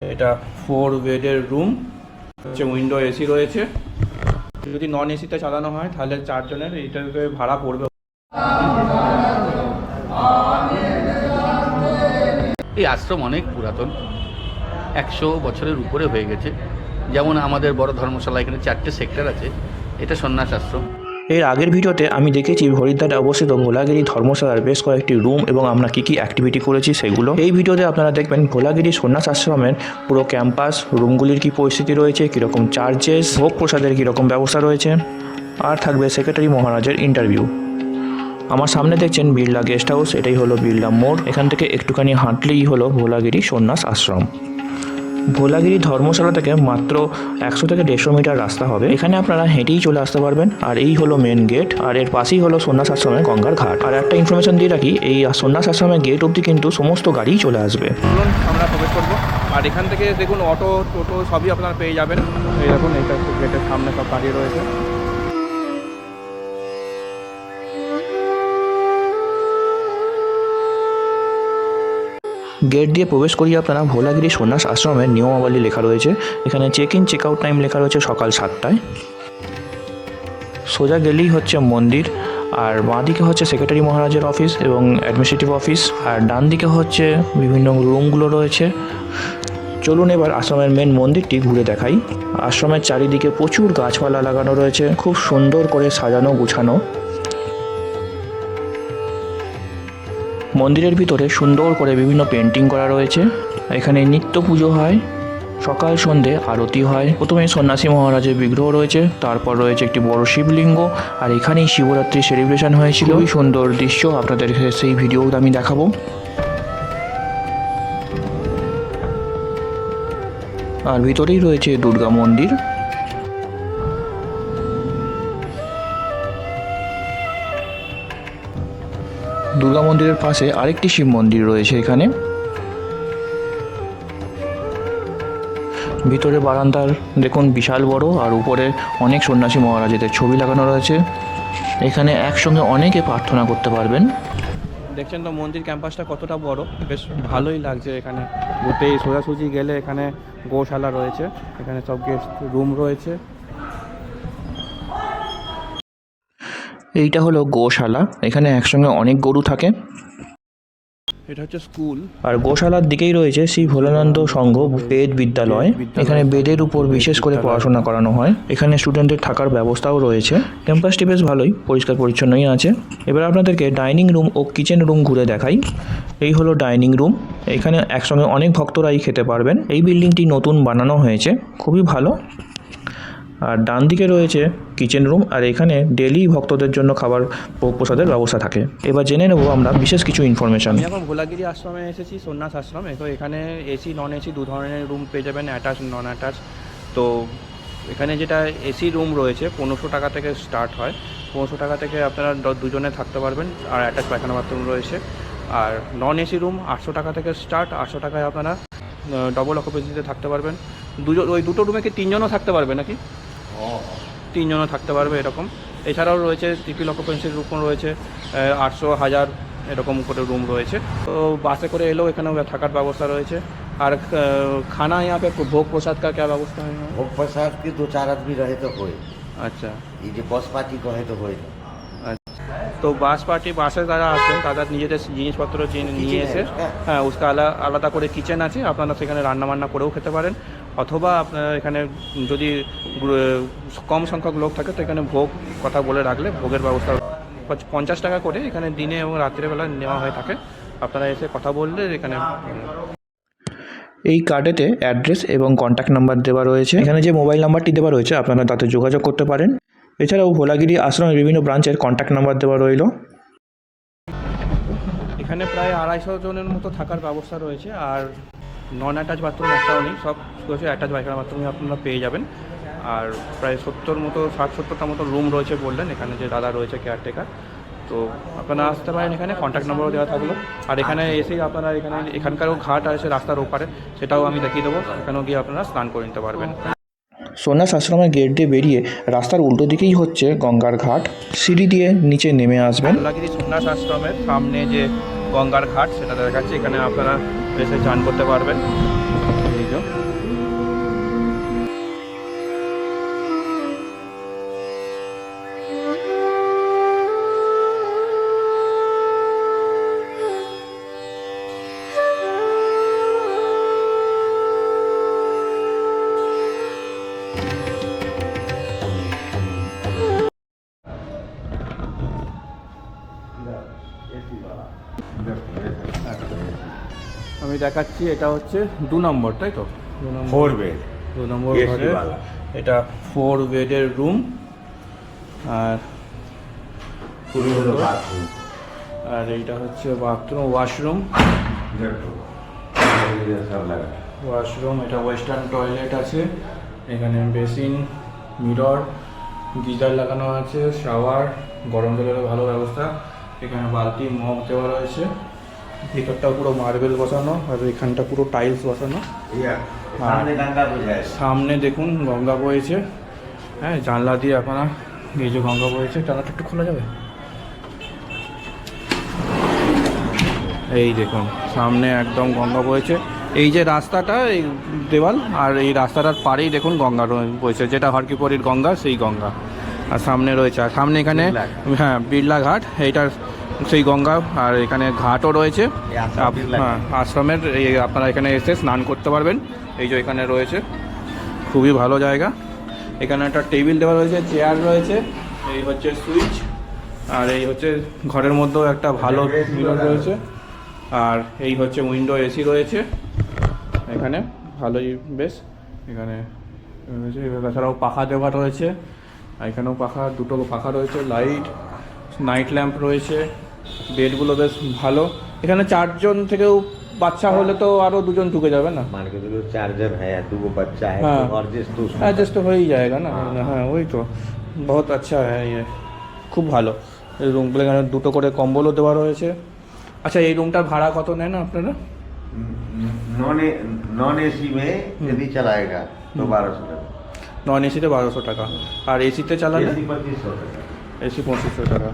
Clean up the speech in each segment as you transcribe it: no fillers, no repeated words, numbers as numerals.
এটা 4 বেডের রুম, হচ্ছে উইন্ডো এসি রয়েছে। যদি নন এসিতে চালানো হয় তাহলে 4 জনের এইটাতে ভাড়া পড়বে। এই আশ্রম অনেক পুরাতন, 100 বছরের উপরে হয়ে গেছে। যেমন আমাদের বড় ধর্মশালা, এখানে 4টে সেক্টর আছে। এটা সন্ন্যাস আশ্রম। এর আগের ভিডিওতে আমি দেখেছি হরিদ্বারে অবস্থিত ভোলাগিরি ধর্মশালার বেশ কয়েকটি রুম এবং আমরা কী কী অ্যাক্টিভিটি করেছি সেগুলো। এই ভিডিওতে আপনারা দেখবেন ভোলাগিরি সন্ন্যাস আশ্রমের পুরো ক্যাম্পাস, রুমগুলির কী পরিস্থিতি রয়েছে, কীরকম চার্জেস, ভোগ প্রসাদের কীরকম ব্যবস্থা রয়েছে, আর থাকবে সেক্রেটারি মহারাজের ইন্টারভিউ। আমার সামনে দেখছেন বিড়লা গেস্ট হাউস, এটাই হলো বিড়লা মোড়। এখান থেকে একটুখানি হাঁটলেই হলো ভোলাগিরি সন্ন্যাস আশ্রম। ভোলাগিরি ধর্মশালা থেকে মাত্র 100 থেকে 150 মিটার রাস্তা হবে। এখানে আপনারা হেঁটেই চলে আসতে পারবেন। আর এই হলো মেন গেট, আর এর পাশেই হলো সন্ন্যাস আশ্রমের গঙ্গার ঘাট। আর একটা ইনফরমেশন দিয়ে রাখি, এই সন্ন্যাস আশ্রমের গেট অবধি কিন্তু সমস্ত গাড়িই চলে আসবে। চলুন আমরা প্রবেশ করবো। আর এখান থেকে দেখুন অটো টোটো সবই আপনারা পেয়ে যাবেন। এই দেখুন এটা গেটের সামনে সব দাঁড়িয়ে রয়েছে। গেট দিয়ে প্রবেশ করিয়ে আপনারা ভোলাগিরি সন্ন্যাস আশ্রমের নিয়মাবলী লেখা রয়েছে। এখানে check in check out time লেখা রয়েছে সকাল 7টায়। সোজা গেলেই হচ্ছে মন্দির, আর বাঁ দিকে হচ্ছে সেক্রেটারি মহারাজের অফিস এবং অ্যাডমিনিস্ট্রেটিভ অফিস, আর ডান দিকে হচ্ছে বিভিন্ন রুমগুলো রয়েছে। চলুন এবার আশ্রমের মেন মন্দিরটি ঘুরে দেখাই। আশ্রমের চারিদিকে প্রচুর গাছপালা লাগানো রয়েছে, খুব সুন্দর করে সাজানো গুছানো। মন্দিরের ভিতরে সুন্দর করে বিভিন্ন পেন্টিং করা রয়েছে। এখানে নিত্য পুজো হয়, সকাল সন্ধে আরতি হয়। প্রথমে সন্ন্যাসী মহারাজের বিগ্রহ রয়েছে, তারপর রয়েছে একটি বড় শিবলিঙ্গ, আর এখানেই শিবরাত্রি সেলিব্রেশন হয়েছিল। খুবই সুন্দর দৃশ্য, আপনাদেরকে সেই ভিডিও আমি দেখাবো। আর ভিতরেই রয়েছে দুর্গা মন্দির। দুর্গা মন্দিরের পাশে আরেকটি শিব মন্দির রয়েছে এখানে। ভিতরে বারান্দার দেখুন বিশাল বড়, আর উপরে অনেক সন্ন্যাসী মহারাজেদের ছবি লাগানো রয়েছে। এখানে একসঙ্গে অনেকে প্রার্থনা করতে পারবেন। দেখছেন তো মন্দির ক্যাম্পাসটা কতটা বড়, বেশ ভালোই লাগছে। এখানে ঘুরতে সোজাসুজি গেলে এখানে গোশালা রয়েছে, এখানে সব গেস্ট রুম রয়েছে। এইটা হলো গোশালা, এখানে একসঙ্গে অনেক গরু থাকে। এটা হচ্ছে স্কুল। আর গোশালার দিকেই রয়েছে শ্রী ভোলানন্দ সংঘ বেদ বিদ্যালয়। এখানে বেদের উপর বিশেষ করে পড়াশোনা করানো হয়। এখানে স্টুডেন্টদের থাকার ব্যবস্থাও রয়েছে। ক্যাম্পাসটি বেশ ভালোই পরিষ্কার পরিচ্ছন্নই আছে। এবার আপনাদেরকে ডাইনিং রুম ও কিচেন রুম ঘুরে দেখাই। এই হলো ডাইনিং রুম, এখানে একসঙ্গে অনেক ভক্তরাই খেতে পারবেন। এই বিল্ডিংটি নতুন বানানো হয়েছে, খুবই ভালো। আর ডান দিকে রয়েছে কিচেন রুম, আর এখানে ডেলি ভক্তদের জন্য খাবার প্রসাদের ব্যবস্থা থাকে। এবার জেনে নেব আমরা বিশেষ কিছু ইনফরমেশন। আমি এখন ভোলাগিরি আশ্রমে এসেছি, সন্ন্যাস আশ্রমে। তো এখানে এসি নন এসি দু ধরনের রুম পেয়ে যাবেন, অ্যাটাচ নন অ্যাটাচ। তো এখানে যেটা এসি রুম রয়েছে 1500 টাকা থেকে স্টার্ট হয়। 1500 টাকা থেকে আপনারা দুজনে থাকতে পারবেন, আর অ্যাটাচ পায়খানা বাথরুম রয়েছে। আর নন এসি রুম 800 টাকা থেকে স্টার্ট। 800 টাকায় আপনারা ডবল অকুপেন্সিতে থাকতে পারবেন। ওই দুটো রুমে কি 3 জনও থাকতে পারবে নাকি? 3 জনও থাকতে পারবে এরকম। এছাড়াও রয়েছে ট্রিপল অকুপেন্সির রুম রয়েছে, 800, 1000 এরকম করে রুম রয়েছে। তো বাসে করে এলেও এখানেও থাকার ব্যবস্থা রয়েছে। আর खाना यहाँ पे भोग प्रसाद का क्या व्यवस्था है? भोग प्रसाद की 2-4 आदमी रहे तो होए। अच्छा, ये जो बस पार्टी कहे तो होए ना। তো বাস পার্টি বাসে যারা আসবেন তাদের নিজেদের জিনিসপত্র নিয়ে এসে, হ্যাঁ, उसका আলাদা করে কিচেন আছে, আপনারা সেখানে রান্নাবান্না করেও খেতে পারেন। অথবা আপনারা এখানে যদি কম সংখ্যক লোক থাকে তো এখানে ভোগ কথা বলে রাখলে ভোগের ব্যবস্থা 50 টাকা করে এখানে দিনে এবং রাত্রিবেলা নেওয়া হয়ে থাকে। আপনারা এসে কথা বললে এখানে। এই কার্ডেতে অ্যাড্রেস এবং কন্ট্যাক্ট নাম্বার দেওয়া রয়েছে। এখানে যে মোবাইল নাম্বারটি দেওয়া রয়েছে আপনারা তাতে যোগাযোগ করতে পারেন। এছাড়াও ভোলাগিরি আশ্রমের বিভিন্ন ব্রাঞ্চের কন্ট্যাক্ট নাম্বার দেওয়া রইল। এখানে প্রায় 250 জনের মতো থাকার ব্যবস্থা রয়েছে। আর নন অ্যাটাচ বাথরুম একটাও নেই, সব অ্যাটাচ পায়খানা বাথরুমে আপনারা পেয়ে যাবেন। আর প্রায় 60-70টা মতো রুম রয়েছে বললেন এখানে যে দাদা রয়েছে কেয়ারটেকার। তো আপনারা আসতে পারেন, এখানে কন্ট্যাক্ট নাম্বারও দেওয়া থাকলো। আর এখানে এসেই আপনারা এখানকারও ঘাট আছে রাস্তার ওপারে, সেটাও আমি দেখিয়ে দেবো। এখানেও গিয়ে আপনারা স্নান করে নিতে পারবেন। সন্ন্যাস আশ্রমের গেট দিয়ে বেরিয়ে রাস্তার উল্টো দিকেই হচ্ছে গঙ্গার ঘাট। সিঁড়ি দিয়ে নিচে নেমে আসবেন। ভোলাগিরি সন্ন্যাস আশ্রমের সামনে যে গঙ্গার ঘাট সেটা দেখাচ্ছে, এখানে আপনারা এসে চান করতে পারবেন। এই যে দেখাচ্ছি, এটা হচ্ছে 2 নম্বর, তাই তো? 2 নম্বর, 4 বেড 2 নম্বর AC ঘরে वाला। এটা 4 বেডের রুম। আর খুব সুন্দর। बाथरूम আর এইটা হচ্ছে বাথরুম, ওয়াশরুম। सब लगा ওয়াশরুম, এটা ওয়েস্টার্ন টয়লেট আছে, এখানে বেসিন, মিরর, গিজার লাগানো আছে, শাওয়ার, গরম জলের ভালো ব্যবস্থা, এখানে বালতি মগ দেওয়া রয়েছে, ভিতরটা পুরো মার্বেল বসানো আর এখানটা পুরো টাইলস বসানো। सामने गंगा बुझाए সামনে দেখুন গঙ্গা বয়েছে, হ্যাঁ জানলা দিয়ে আপনারা এই যে গঙ্গা বয়েছে, জানলাটা একটু খোলা যাবে? এই দেখুন সামনে একদম গঙ্গা বয়েছে, এই যে রাস্তাটা, এই দেওয়াল আর এই রাস্তাটার পাড়েই দেখুন গঙ্গা বয়েছে, যেটা হরকিপরির গঙ্গা, সেই গঙ্গা। আর সামনে রয়েছে, আর সামনে এখানে হ্যাঁ বিড়লা ঘাট, এইটার সেই গঙ্গা, আর এখানে ঘাটও রয়েছে। হ্যাঁ আশ্রমের আপনারা এখানে এসে স্নান করতে পারবেন, এই যে এখানে রয়েছে, খুবই ভালো জায়গা। এখানে একটা টেবিল দেওয়া রয়েছে, চেয়ার রয়েছে, এই হচ্ছে সুইচ, আর এই হচ্ছে ঘরের মধ্যেও একটা ভালো মিরর রয়েছে, আর এই হচ্ছে উইন্ডো এসি রয়েছে এখানে, ভালোই বেশ। এখানে রয়েছে, তাছাড়াও পাখা দেওয়া রয়েছে, আর এখানেও পাখা, দুটো পাখা রয়েছে, লাইট, নাইট ল্যাম্প রয়েছে, বেডগুলো বেশ ভালো। এখানে 4 জন থেকেও বাচ্চা হলে তো আরও 2 জন ঢুকে যাবে না? मान के चलो 4 जन है, 2 बच्चा है हाँ। तो एडजस्ट तो उसमें एडजस्ट तो हो ही जाएगा ना। हाँ वही तो, बहुत अच्छा है ये, খুব ভালো। এই রুমগুলো এখানে দুটো করে কম্বলও দেওয়া রয়েছে। আচ্ছা এই রুমটার ভাড়া কত নেন আপনারা? नॉन एसी में यदि चलाएगा तो 1200 টাকা, নন এসিতে 1200 টাকা, আর এসিতে চালালে एसी 2500 টাকা। এসি 2500 টাকা।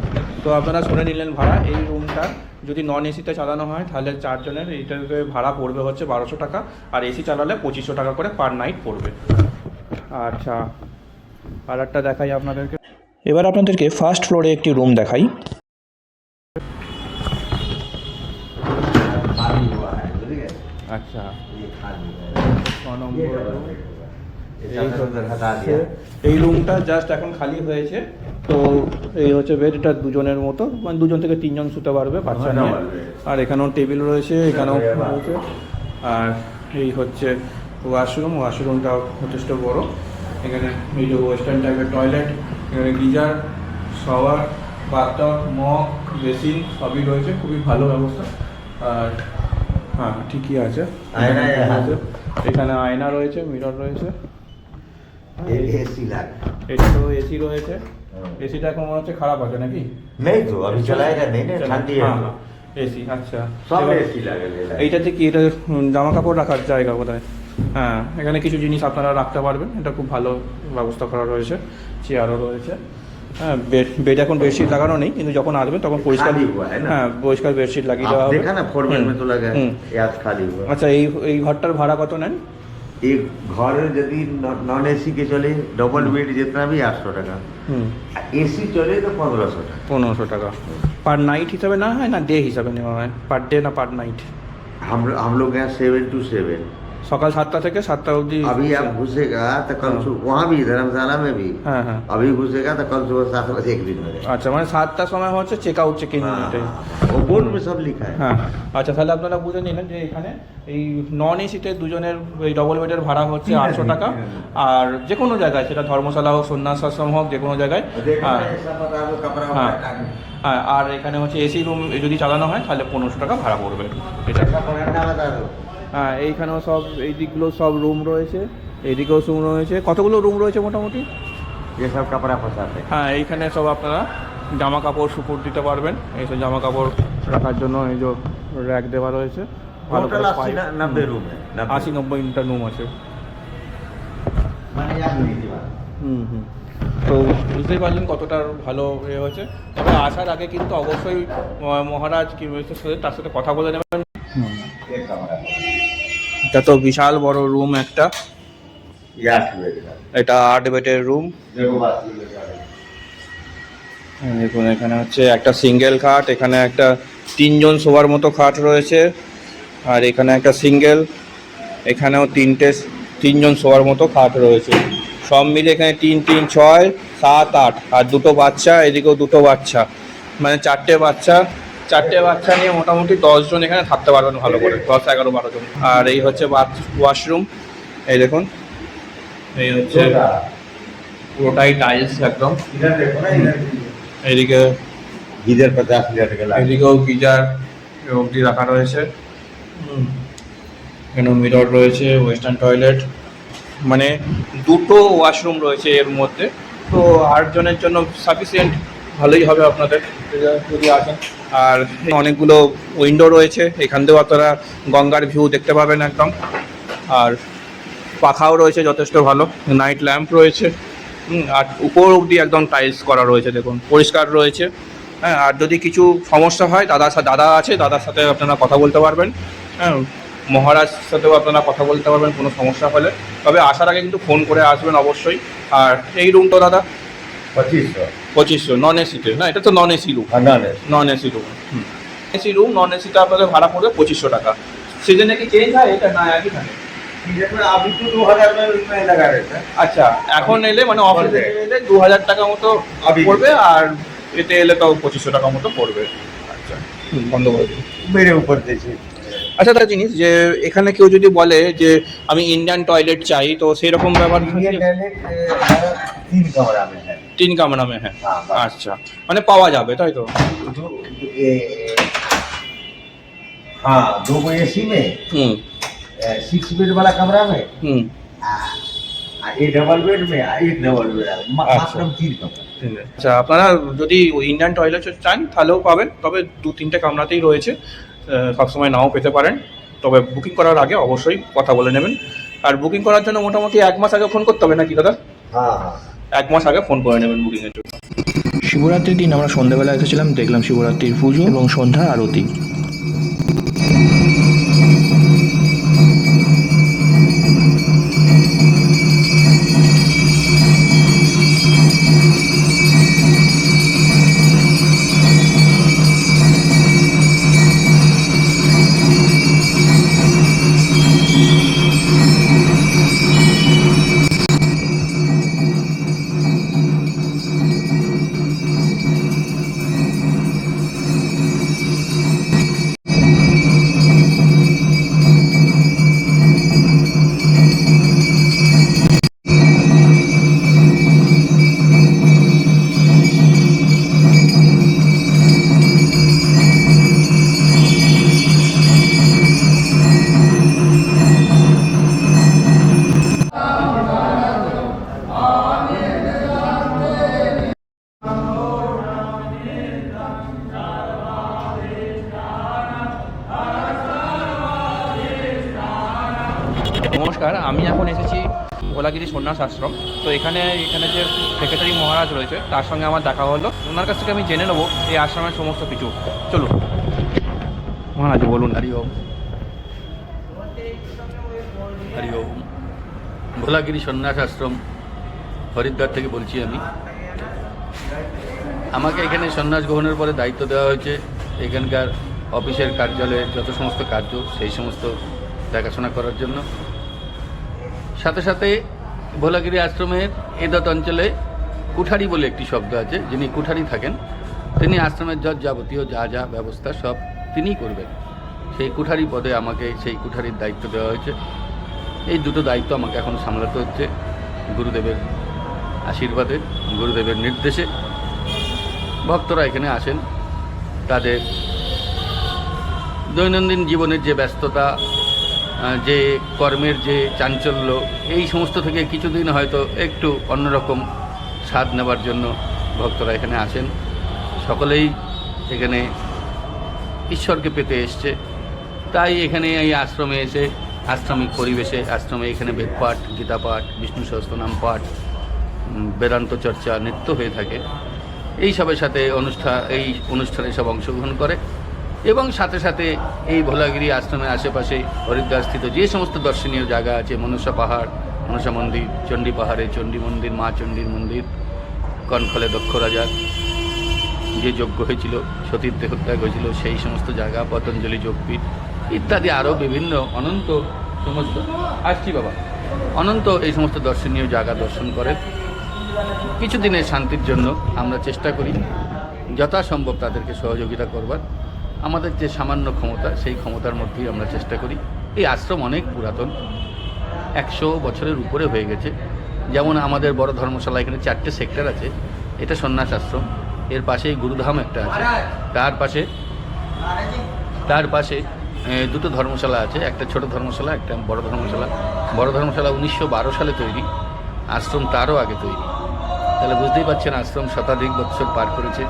তো আপনারা শুনে নিলেন ভাড়া। এই রুমটা যদি নন এসিতে চালানো হয় তাহলে 4 জনের এইটাতে ভাড়া পড়বে হচ্ছে 1200 টাকা, আর এসি চালালে 2500 টাকা করে পার নাইট পড়বে। আচ্ছা আর একটা দেখাই আপনাদেরকে। এবার আপনাদেরকে ফার্স্ট ফ্লোরে একটি রুম দেখাই। खाली हुआ है, बुझ गए? আচ্ছা ये खाली है, 6 নম্বর room। ये अंदर हटा दिया। এই রুমটা জাস্ট এখন খালি হয়েছে। তো এই হচ্ছে বেড, এটা 2 জনের মতো, মানে 2 জন থেকে 3 জন শুতে পারবে বাচ্চা নিয়ে। আর এখানেও টেবিল রয়েছে, এখানেও রয়েছে, আর এই হচ্ছে ওয়াশরুম, ওয়াশরুমটাও যথেষ্ট বড়। এখানে এই যে ওয়েস্টার্ন টাইপের টয়লেট, এখানে geyser, shower, bathtub, mug, basin সবই রয়েছে, খুবই ভালো ব্যবস্থা। আর হ্যাঁ ঠিকই আছে, আয়না আছে। এখানে আয়না রয়েছে, মিরর রয়েছে। ये एसी लगा এটা তো এসি রয়েছে, এসিটা এখন মনে হচ্ছে খারাপ আছে নাকি? नहीं तो अभी चलाएगा नहीं ना, ठंडी है হ্যাঁ এসি। আচ্ছা सब এবার एसी लगा ले এইটাতে কি, এটা জামা কাপড় রাখার জায়গা বোধহয়? হ্যাঁ এখানে কিছু জিনিস আপনারা রাখতে পারবেন, এটা খুব ভালো ব্যবস্থা করা রয়েছে, চেয়ারও রয়েছে। হ্যাঁ বেড এখন বেডশিট লাগানো নেই, কিন্তু যখন আসবেন তখন পরিষ্কার, খালি हुआ है ना? হ্যাঁ পরিষ্কার বেডশিট লাগিয়ে দেওয়া आप হবে। देखा ना 4 बेड में तो लगा है, হুম। ये आज खाली हुआ। আচ্ছা এই ঘরটার ভাড়া কত নেন? एक घर यदि नॉन एसी के चले डबल बेड जितना भी 800 টাকা, হুম एसी चले तो 1500 টাকা। 1500 টাকা পার नाइट হিসাবে না হয়, না ডে হিসাবে নেওয়া হয়? পার ডে না পার नाइट? हम लोग यहाँ 7 to 7। সকাল 7টা থেকে 7টা অবধি। अभी आप घुसेगा तो कल वहाँ भी धर्मशाला में भी হ্যাঁ হ্যাঁ अभी घुसेगा तो कल सुबह 7 बजे एक दिन में रहेगा। আচ্ছা মানে 7টার সময় হচ্ছে চেক আউট চেক ইন हाँ, এটাই। वो बोर्ड में सब लिखा है। হ্যাঁ আচ্ছা তাহলে আপনারা বুঝে নিলেন যে এখানে এই নন এসিতে 2 জনের এই ডবল বেডের ভাড়া হচ্ছে 800 টাকা, আর যে কোনো জায়গায়, সেটা ধর্মশালা হোক, সন্ন্যাস আশ্রম হোক, যে কোনো জায়গায়। देखो হ্যাঁ ऐसा पता है, वो कपड़ा हाँ। वपड़ा टांग- হ্যাঁ আর এখানে হচ্ছে এসি রুম যদি চালানো হয় তাহলে 1500 টাকা ভাড়া পড়বে এটা। ऐसा पकड़ना बता दो। হ্যাঁ এইখানেও সব, এই দিকগুলো সব রুম রয়েছে, এইদিকেও রুম রয়েছে। কতগুলো রুম রয়েছে মোটামুটি? ये सब कपड़ा फंसाते हैं। হ্যাঁ এইখানে সব আপনারা জামা কাপড় সুপুর দিতে পারবেন, এইসব জামা কাপড় রাখার জন্য এই যে র্যাক দেওয়া রয়েছে। ভালো टोटल করে 80-90 रूम है। 80-90টা রুম আছে। मैंने याद नहीं थी बात। হুম তো বুঝতেই পারলেন কতটা ভালো এ হয়েছে। তবে আসার আগে কিন্তু অবশ্যই মহারাজ কি তার সাথে কথা বলে নেবেন। एक कमरा এটা তো বিশাল বড় রুম একটা, ये 8 बेड का। এটা 8 বেডের রুম। देखो बात ये लगा है। দেখুন এখানে হচ্ছে একটা সিঙ্গেল খাট, এখানে একটা 3 জন শোয়ার মতো খাট রয়েছে, আর এখানে একটা সিঙ্গেল, এখানেও 3 জন শোয়ার মতো খাট রয়েছে। সব মিলে এখানে 3, 3, 6, 7, 8, আর 2টো বাচ্চা, এদিকেও 2টো বাচ্চা, মানে 4টে বাচ্চা 4টে বাচ্চা নিয়ে মোটামুটি 10 জন এখানে থাকতে পারবেন ভালো করে, 10, 11, 12 জন। আর এই হচ্ছে ওয়াশরুম, এই দেখুন, এই হচ্ছে পুরোটাই টাইলস একদম। এইদিকে গিজার 50,000 টাকা লাগে। এদিকেও গিজার অবধি রাখা রয়েছে। এখানে মিরর রয়েছে, ওয়েস্টার্ন টয়লেট, মানে 2টো ওয়াশরুম রয়েছে এর মধ্যে। তো 8 জনের জন্য সাফিসিয়েন্ট, ভালোই হবে আপনাদের যদি আসেন। আর অনেকগুলো উইন্ডো রয়েছে, এখান থেকেও আপনারা গঙ্গার ভিউ দেখতে পাবেন একদম। আর পাখাও রয়েছে যথেষ্ট ভালো, নাইট ল্যাম্প রয়েছে। আর উপর অবধি একদম টাইলস করা রয়েছে, দেখুন পরিষ্কার রয়েছে। হ্যাঁ, আর যদি কিছু সমস্যা হয় দাদা আছে, দাদার সাথে আপনারা কথা বলতে পারবেন। হ্যাঁ, মহারাজ সাথেও আপনারা কথা বলতে পারবেন কোনো সমস্যা হলে। তবে আসার আগে কিন্তু ফোন করে আসবেন অবশ্যই। আর এই রুমটা দাদা 2500 নন এসিতে, না এটা তো non AC room, non AC room. AC room নন এসিটা আপনাদের ভাড়া পড়বে 2500 টাকা। সিজনে কি চেঞ্জ হয় এটা, না একই থাকে? अभी तो 2000 में लगा रहता है। আচ্ছা, এখন এলে মানে অফিসে এলে 2000 টাকা মতো পড়বে, আর এতে এলে তো 2500 টাকা মতো পড়বে। আচ্ছা, বন্ধ করে দিন। मेरे ऊपर देखिए। আচ্ছা, একটা জিনিস, যে এখানে কেউ যদি বলে যে আমি ইন্ডিয়ান টয়লেট চাই, তো সেই রকম ব্যাপার इंडियन टॉयलेट 3 कमरा में है। 3 কামরা মে হ্যাঁ। हाँ, बस। আচ্ছা, মানে পাওয়া যাবে তাই তো? हाँ, 2 एसी में, হুম 6 बेड वाला कमरा में, হুম। एक डबल बेड में, एक डबल बेड अच्छा। मात्र 3 कमरा। আচ্ছা, আপনারা যদি ইন্ডিয়ান টয়লেট চান তাহলেও পাবেন, তবে 2-3টে কামরাতেই রয়েছে, সবসময় নাও পেতে পারেন। তবে বুকিং করার আগে অবশ্যই কথা বলে নেবেন। আর বুকিং করার জন্য মোটামুটি 1 মাস আগে ফোন করতে হবে নাকি দাদা? हाँ हाँ। 1 মাস আগে ফোন করে নেবেন বুকিংয়ের জন্য। শিবরাত্রির দিন আমরা সন্ধ্যাবেলা এসেছিলাম, দেখলাম শিবরাত্রির পুজো এবং সন্ধ্যা আরতি। নমস্কার, আমি এখন এসেছি ভোলাগিরি সন্ন্যাস আশ্রম। তো এখানে যে সেক্রেটারি মহারাজ রয়েছে তার সঙ্গে আমার দেখা হলো। ওনার কাছ থেকে আমি জেনে নেবো এই আশ্রমের সমস্ত কিছু। চলুন মহারাজ, বলুন। হরি ওম, হরি ওম। ভোলাগিরি সন্ন্যাস আশ্রম হরিদ্বার থেকে বলছি আমি। আমাকে এখানে সন্ন্যাস গ্রহণের পরে দায়িত্ব দেওয়া হয়েছে এখানকার অফিসের কার্যালয়ের যত সমস্ত কার্য সেই সমস্ত দেখাশোনা করার জন্য। সাথে সাথে ভোলাগিরি আশ্রমের এদত অঞ্চলে কুঠারি বলে একটি শব্দ আছে, যিনি কুঠারি থাকেন তিনি আশ্রমের যাবতীয় যা যা ব্যবস্থা সব তিনিই করবেন। সেই কুঠারি পদে আমাকে সেই কুঠারির দায়িত্ব দেওয়া হয়েছে। এই দুটো দায়িত্ব আমাকে এখন সামলাতে হচ্ছে গুরুদেবের আশীর্বাদে, গুরুদেবের নির্দেশে। ভক্তরা এখানে আসেন, তাদের দৈনন্দিন জীবনের যে ব্যস্ততা, যে কর্মের যে চাঞ্চল্য, এই সমস্ত থেকে কিছুদিন হয়তো একটু অন্যরকম স্বাদ নেবার জন্য ভক্তরা এখানে আসেন। সকলেই এখানে ঈশ্বরকে পেতে এসছে, তাই এখানে এই আশ্রমে এসে আশ্রমিক পরিবেশে আশ্রমে এখানে বেদপাঠ, গীতাপাঠ, বিষ্ণু সহস্রনাম পাঠ, বেদান্ত চর্চা নিত্য হয়ে থাকে। এই সবের সাথে এই অনুষ্ঠানে সব অংশগ্রহণ করে এবং সাথে সাথে এই ভোলাগিরি আশ্রমের আশেপাশে হরিদ্বারস্থিত যে সমস্ত দর্শনীয় জায়গা আছে, মনসা পাহাড়, মনসা মন্দির, চণ্ডী পাহাড়ে চণ্ডী মন্দির, মা চণ্ডীর মন্দির, কনখলে দক্ষ রাজার যে যজ্ঞ হয়েছিল, সতীর দেহত্যাগ হয়েছিল, সেই সমস্ত জায়গা, পতঞ্জলি যোগপীঠ ইত্যাদি আরও বিভিন্ন অনন্ত সমস্ত অনন্ত এই সমস্ত দর্শনীয় জায়গা দর্শন করে। কিছুদিনের শান্তির জন্য আমরা চেষ্টা করি যথাসম্ভব তাদেরকে সহযোগিতা করবার। আমাদের যে সামান্য ক্ষমতা সেই ক্ষমতার মধ্যেই আমরা চেষ্টা করি। এই আশ্রম অনেক পুরাতন, 100 বছরের উপরে হয়ে গেছে। যেমন আমাদের বড় ধর্মশালা, এখানে 4টে সেক্টর আছে। এটা সন্ন্যাস আশ্রম, এর পাশেই গুরুধাম একটা আছে, তার পাশে 2টো ধর্মশালা আছে, একটা ছোট ধর্মশালা, একটা বড় ধর্মশালা। বড় ধর্মশালা 1912 সালে তৈরি, আশ্রম তারও আগে তৈরি। তাহলে বুঝতেই পারছেন আশ্রম শতাধিক বছর পার করেছে।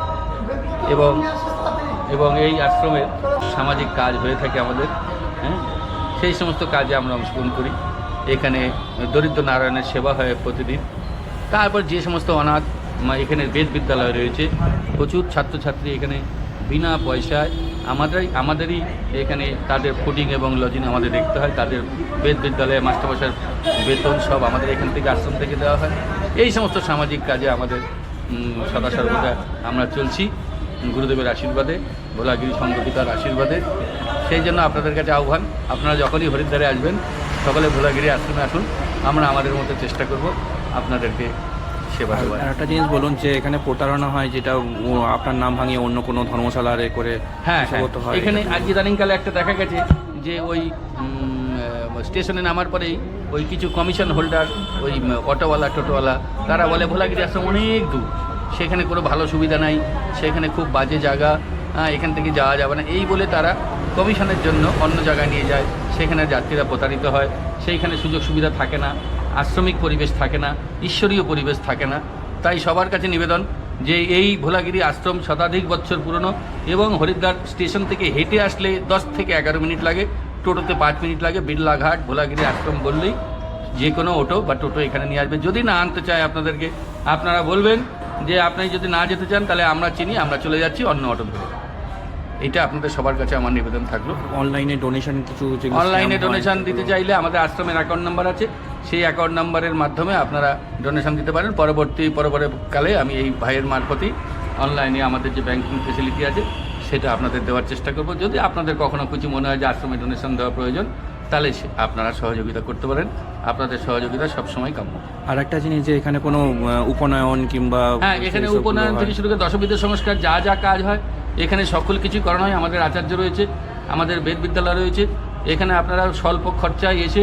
এবং এই আশ্রমের সামাজিক কাজ হয়ে থাকে আমাদের, হ্যাঁ, সেই সমস্ত কাজে আমরা অংশগ্রহণ করি। এখানে দরিদ্র নারায়ণের সেবা হয় প্রতিদিন। তারপর যে সমস্ত অনাথ, এখানে বেদ বিদ্যালয় রয়েছে, প্রচুর ছাত্রছাত্রী এখানে বিনা পয়সায় আমাদেরই এখানে তাদের ফুডিং এবং লজিং আমাদের দেখতে হয়। তাদের বেদ বিদ্যালয়ে মাস্টারমশাইয়ের বেতন সব আমাদের এখান থেকে আশ্রম থেকে দেওয়া হয়। এই সমস্ত সামাজিক কাজে আমাদের সদা সর্বদা আমরা চলছি গুরুদেবের আশীর্বাদে, ভোলাগিরি সংগঠিতার আশীর্বাদে। সেই জন্য আপনাদের কাছে আহ্বান, আপনারা যখনই হরিদ্বারে আসবেন সকলে ভোলাগিরি আশ্রমে আসুন। আমরা আমাদের মতো চেষ্টা করব আপনাদেরকে সেবা দেওয়ার। আর একটা জিনিস বলুন, যে এখানে প্রতারণা হয়, যেটা আপনার নাম ভাঙিয়ে অন্য কোনো ধর্মশালার করে হ্যাঁ, হয় এখানে আজ ইদানিংকালে একটা দেখা গেছে যে ওই স্টেশনে নামার পরেই ওই কিছু কমিশন হোল্ডার, ওই অটোওয়ালা টোটোওয়ালা, তারা বলে ভোলাগিরি আশ্রম অনেক দূর, সেখানে কোনো ভালো সুবিধা নাই, সেখানে খুব বাজে জায়গা, এখান থেকে যাওয়া যাবে না, এই বলে তারা কমিশনের জন্য অন্য জায়গায় নিয়ে যায়। সেখানে যাত্রীরা প্রতারিত হয়, সেইখানে সুযোগ সুবিধা থাকে না, আশ্রমিক পরিবেশ থাকে না, ঈশ্বরীয় পরিবেশ থাকে না। তাই সবার কাছে নিবেদন যে এই ভোলাগিরি আশ্রম শতাধিক বছর পুরনো এবং হরিদ্বার স্টেশন থেকে হেঁটে আসলে 10 থেকে 11 মিনিট লাগে, টোটোতে 5 মিনিট লাগে। বিড়লাঘাট ভোলাগিরি আশ্রম বললেই যে কোনো অটো বা টোটো এখানে নিয়ে আসবে। যদি না আনতে চায় আপনাদেরকে, আপনারা বলবেন যে আপনি যদি না যেতে চান তাহলে আমরা চিনি, আমরা চলে যাচ্ছি অন্য অটো ধরে। এটা আপনাদের সবার কাছে আমার নিবেদন থাকলো। অনলাইনে ডোনেশন অনলাইনে ডোনেশন দিতে চাইলে আমাদের আশ্রমের অ্যাকাউন্ট নাম্বার আছে, সেই অ্যাকাউন্ট নাম্বারের মাধ্যমে আপনারা ডোনেশন দিতে পারেন। পরবর্তীকালে আমি এই ভাইয়ের মারফতেই অনলাইনে আমাদের যে ব্যাংকিং ফেসিলিটি আছে সেটা আপনাদের দেওয়ার চেষ্টা করব। যদি আপনাদের কখনো কিছু মনে হয় যে আশ্রমে ডোনেশন দেওয়া প্রয়োজন, তাহলে আপনারা সহযোগিতা করতে পারেন। আপনাদের সহযোগিতা সবসময় কাম্য। আর একটা জিনিস, যে এখানে কোনো উপনয়ন কিংবা হ্যাঁ, এখানে উপনয়ন থেকে শুরু করে দশবিধ সংস্কার যা যা কাজ হয় এখানে সকল কিছুই করানো হয়। আমাদের আচার্য রয়েছে, আমাদের বেদ বিদ্যালয় রয়েছে। এখানে আপনারা স্বল্প খরচায় এসে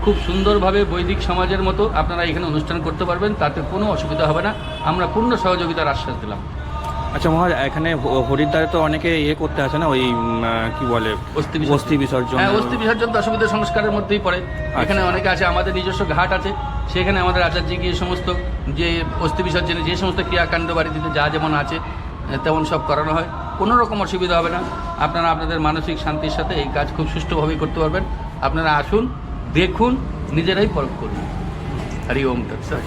খুব সুন্দরভাবে বৈদিক সমাজের মতো আপনারা এখানে অনুষ্ঠান করতে পারবেন, তাতে কোনো অসুবিধা হবে না। আমরা পূর্ণ সহযোগিতার আশ্বাস দিলাম। আচ্ছা মহারাজ, এখানে হরিদ্বারে তো অনেকে করতে আসে না, ওই কি বলে অস্থি বিসর্জন। হ্যাঁ, অস্থি বিসর্জন দশবিধ সংস্কারের মধ্যেই পড়ে। এখানে অনেকে আছে, আমাদের নিজস্ব ঘাট আছে, সেখানে আমাদের আচার্য গিয়ে সমস্ত যে অস্থি বিসর্জনে যে সমস্ত ক্রিয়াকাণ্ড বাড়িতে যা যেমন আছে তেমন সব করানো হয়। কোনো রকম অসুবিধা হবে না। আপনারা আপনাদের মানসিক শান্তির সাথে এই কাজ খুব সুষ্ঠুভাবেই করতে পারবেন। আপনারা আসুন, দেখুন, নিজেরাই পরখ করুন। হরি ওম তৎসৎ।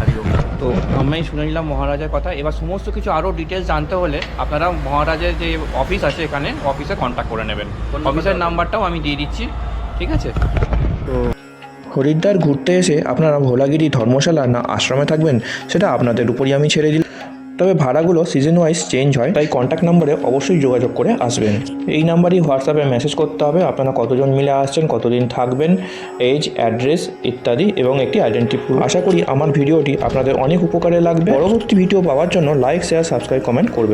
হরি ওম। তো আমি শুনে নিলাম মহারাজের কথা। এবার সমস্ত কিছু আরও ডিটেলস জানতে হলে আপনারা মহারাজের যে অফিস আছে এখানে, অফিসে কন্ট্যাক্ট করে নেবেন। অফিসের নাম্বারটাও আমি দিয়ে দিচ্ছি, ঠিক আছে? তো হরিদ্বার ঘুরতে এসে আপনারা ভোলাগিরি ধর্মশালা না আশ্রমে থাকবেন সেটা আপনাদের উপরই আমি ছেড়ে দিলাম। তবে ভাড়াগুলো সিজন ওয়াইজ চেঞ্জ হয়, তাই কন্ট্যাক্ট নাম্বারে অবশ্যই যোগাযোগ করে আসবেন। এই নাম্বারই হোয়াটসঅ্যাপে মেসেজ করতে হবে আপনারা কতজন মিলে আসছেন, কতদিন থাকবেন, এজ, অ্যাড্রেস ইত্যাদি এবং একটি আইডেন্টি প্রুফ। আশা করি আমার ভিডিওটি আপনাদের অনেক উপকারে লাগবে। পরবর্তী ভিডিও পাওয়ার জন্য লাইক, শেয়ার, সাবস্ক্রাইব, কমেন্ট করবেন।